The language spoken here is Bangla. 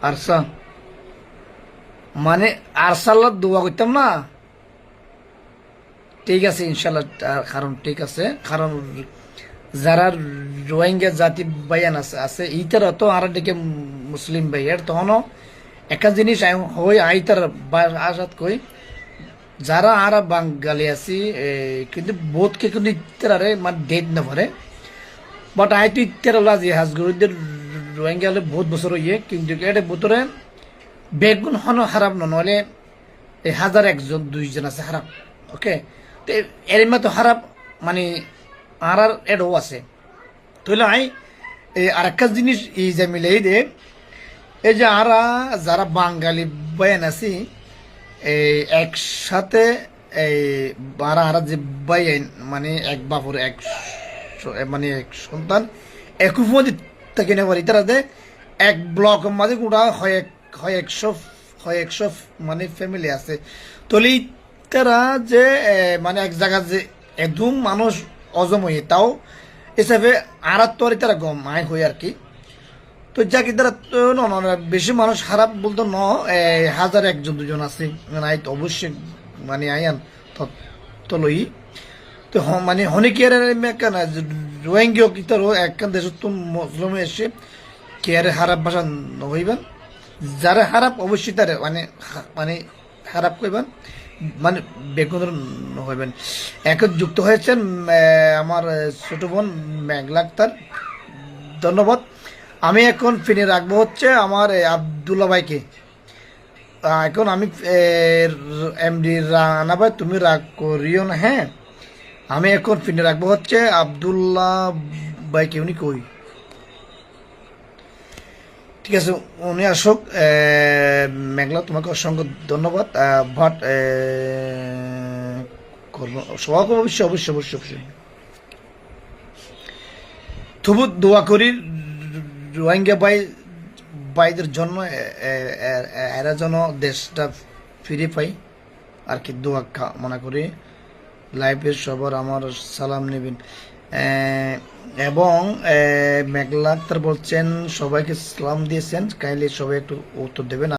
আরসা মানে আরসাল্লাহ দোয়া করতাম না, ঠিক আছে ইনশাল্লাহ। কারণ ঠিক আছে, কারণ যারা রোহিঙ্গা জাতি ভাইয়ান আছে ইতার তো আর দিকে মুসলিম ভাইয়ার তখনও একটা জিনিস হই আইতার আসাদ কই যারা আর বাঙালি আছি কিন্তু বোধকে কিন্তু ইতারে মানে ডেট না পারে, বাট আই তো ইতার লাজি হাজগুরুদের রোহিঙ্গা হলে বহুত বছর হইয়ে কিন্তু এটা বোতরে বেগুন হন খারাপ নহলে 1001 2জন আছে খারাপ। ওকে, তো এর মতো খারাপ মানে আর এডও আছে। তাহলে আই এই আর একটা জিনিস এই যে মিলেই দে, এই যে যারা বাঙালি বয়ান আছি এই একসাথে এই আর যে বয়ান মানে এক বাপুর এক মানে এক সন্তান এক উপমতি থাকে না পারি তারা যে এক ব্লক মাঝে গোটা হয় 100 মানে ফ্যামিলি আছে। তাহলে তারা যে মানে এক জায়গা যে একদম মানুষ অজম হয়ে তাও হিসাবে আর তো তারা গম আয় হয়ে আর কি। তো যাকে তারা তো বেশি মানুষ খারাপ বলতো 1001 2জন আছে আই তো অবশ্যই মানে আয়ান তো লই তো মানে হনিকের কেন রোহিঙ্গা কি তার একখান দেশ তো মুসলিম এসে কেয়ারে খারাপ ভাষা নহইবেন, যারা খারাপ অবশ্যই তারা মানে মানে খারাপ কইবেন মানে বেগুন হইবেন। এখন যুক্ত হয়েছেন আমার ছোট বোন মেঘলা আক্তার, ধন্যবাদ। আমি এখন ফিনে রাখবো হচ্ছে আমার আবদুল্লা ভাইকে। এখন আমি এমডি রানা ভাই তুমি রাগ করিও না, হ্যাঁ আমি এখন ফিনে রাখবো হচ্ছে আবদুল্লাহ ভাইকে, উনি কই ঠিক আছে উনি আসুক। মেঘলা তোমাকে অসংখ্য ধন্যবাদ, বাট করবো সবাই অবশ্যই অবশ্যই অবশ্যই অবশ্যই তবু দোয়া করি রোহিঙ্গা ভাইদের জন্য এরা যেন দেশটা ফিরে পাই আর কি, দোয়া মনে করি। লাইফের সবার আমার সালাম নেবেন। এবং মেঘলা আক্তার বলছেন সবাইকে সালাম দিয়েছেন, কাইন্ডলি সবাই একটু উত্তর দেবেন।